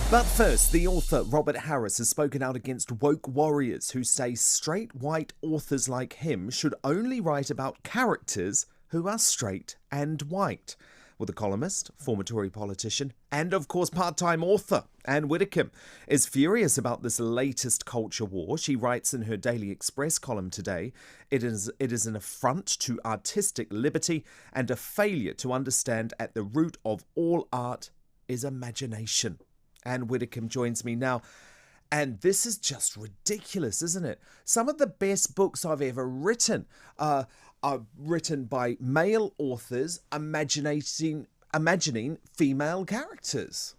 But first, the author Robert Harris has spoken out against woke warriors who say straight white authors like him should only write about characters who are straight and white. Well, the columnist, former Tory politician, and of course part-time author Ann Widdecombe is furious about this latest culture war. She writes in her Daily Express column today, it is an affront to artistic liberty and a failure to understand at the root of all art is imagination. Ann Widdecombe joins me now. And this is just ridiculous, isn't it? Some of the best books I've ever written are written by male authors imagining female characters.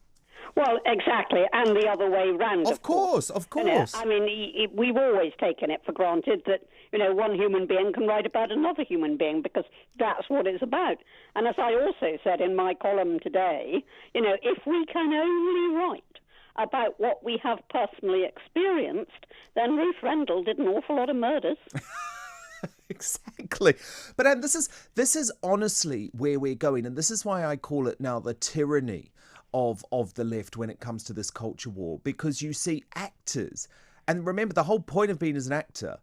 Well, exactly, and the other way round. Of course. You know, I mean, we've always taken it for granted that, you know, one human being can write about another human being because that's what it's about. And as I also said in my column today, you know, if we can only write about what we have personally experienced, then Ruth Rendell did an awful lot of murders. Exactly. But Anne, this is honestly where we're going, and this is why I call it now the tyranny of the left when it comes to this culture war, because you see actors, and remember the whole point of being an actor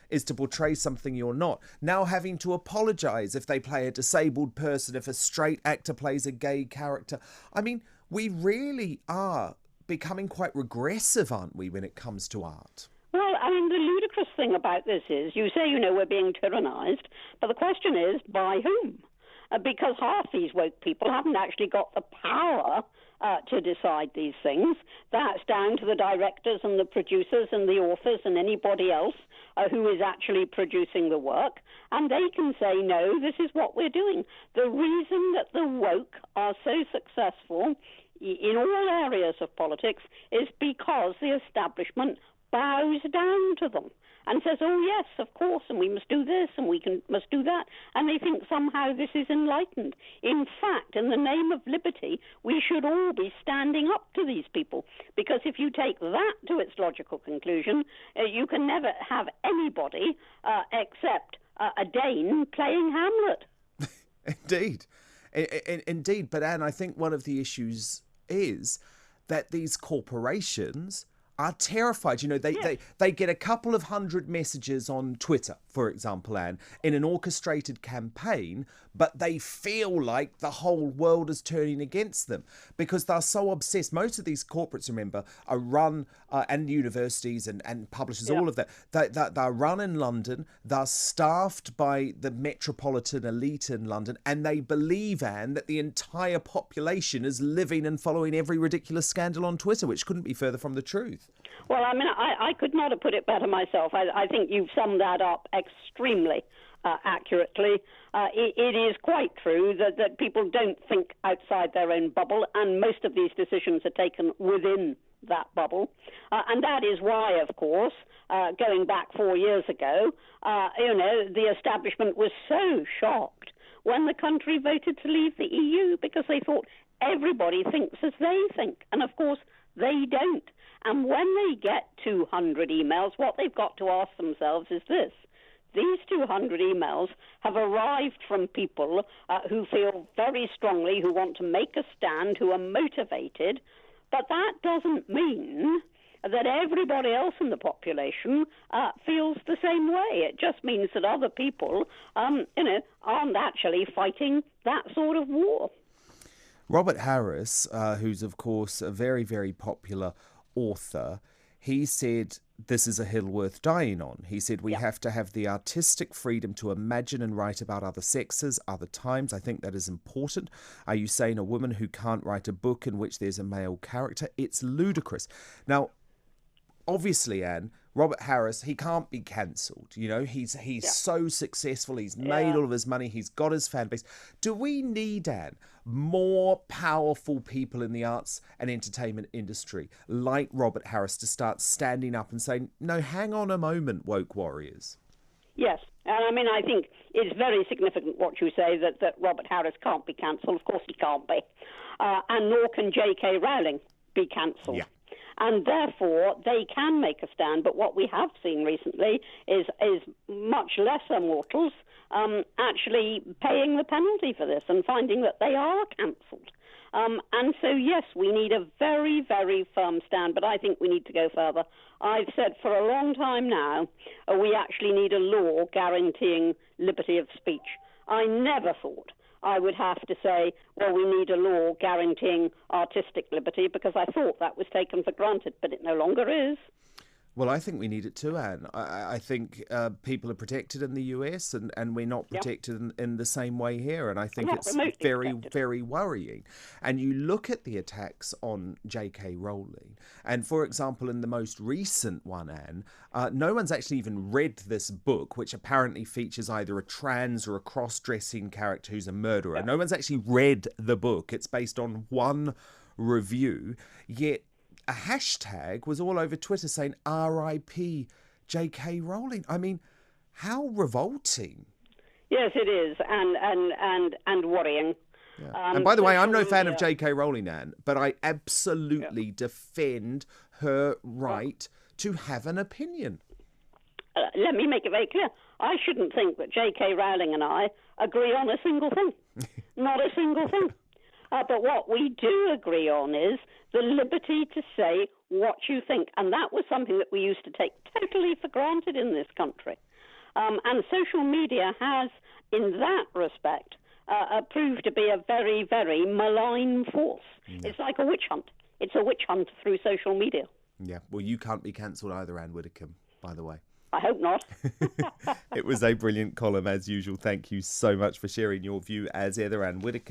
is to portray something you're not, now having to apologise if they play a disabled person, if a straight actor plays a gay character. I mean, we really are becoming quite regressive, aren't we, when it comes to art? Well, I mean, the ludicrous thing about this is, you say, you know, we're being tyrannised, but the question is, by whom? Because half these woke people haven't actually got the power to decide these things. That's down to the directors and the producers and the authors and anybody else who is actually producing the work. And they can say, no, this is what we're doing. The reason that the woke are so successful in all areas of politics is because the establishment bows down to them and says, oh, yes, of course, and we must do this and must do that. And they think somehow this is enlightened. In fact, in the name of liberty, we should all be standing up to these people. Because if you take that to its logical conclusion, you can never have anybody except a Dane playing Hamlet. Indeed. Indeed. But, Anne, I think one of the issues is that these corporations are terrified. You know, they get a couple of hundred messages on Twitter, for example, Anne, in an orchestrated campaign, but they feel like the whole world is turning against them because they're so obsessed. Most of these corporates, remember, are run, and universities and publishers, all of that, they're run in London, they're staffed by the metropolitan elite in London, and they believe, Anne, that the entire population is living and following every ridiculous scandal on Twitter, which couldn't be further from the truth. Well, I mean, I could not have put it better myself. I think you've summed that up extremely accurately. It is quite true that people don't think outside their own bubble, and most of these decisions are taken within that bubble. And that is why, of course, going back 4 years ago, the establishment was so shocked when the country voted to leave the EU because they thought everybody thinks as they think. And, of course, they don't. And when they get 200 emails, what they've got to ask themselves is this. These 200 emails have arrived from people who feel very strongly, who want to make a stand, who are motivated, but that doesn't mean that everybody else in the population feels the same way. It just means that other people, aren't actually fighting that sort of war. Robert Harris, who's, of course, a very, very popular author, he said this is a hill worth dying on. He said we have to have the artistic freedom to imagine and write about other sexes, other times. I think that is important. Are you saying a woman who can't write a book in which there's a male character? It's ludicrous. Now, obviously, Anne, Robert Harris, he can't be cancelled. You know, he's so successful. He's made all of his money. He's got his fan base. Do we need, Anne, more powerful people in the arts and entertainment industry like Robert Harris to start standing up and saying, no, hang on a moment, woke warriors? Yes. And I mean, I think it's very significant what you say, that Robert Harris can't be cancelled. Of course he can't be. And nor can JK Rowling be cancelled. Yeah. and therefore they can make a stand. But what we have seen recently is much lesser mortals actually paying the penalty for this and finding that they are cancelled. And so, yes, we need a very, very firm stand, but I think we need to go further. I've said for a long time now, we actually need a law guaranteeing liberty of speech. I never thought I would have to say, well, we need a law guaranteeing artistic liberty, because I thought that was taken for granted, but it no longer is. Well, I think we need it too, Anne. I think people are protected in the US and we're not protected in the same way here. And I think it's very, very worrying. And you look at the attacks on JK Rowling. And for example, in the most recent one, Anne, no one's actually even read this book, which apparently features either a trans or a cross-dressing character who's a murderer. No one's actually read the book. It's based on one review, yet a hashtag was all over Twitter saying R.I.P. J.K. Rowling. I mean, how revolting. Yes, it is, and worrying. Yeah. And by the way, I'm no fan of J.K. Rowling, Anne, but I absolutely defend her right to have an opinion. Let me make it very clear. I shouldn't think that J.K. Rowling and I agree on a single thing. Not a single thing. But what we do agree on is the liberty to say what you think. And that was something that we used to take totally for granted in this country. And social media has, in that respect, proved to be a very, very malign force. Yeah. It's like a witch hunt. It's a witch hunt through social media. Yeah, well, you can't be cancelled either, Ann Widdecombe, by the way. I hope not. It was a brilliant column, as usual. Thank you so much for sharing your view as ever, Ann Widdecombe.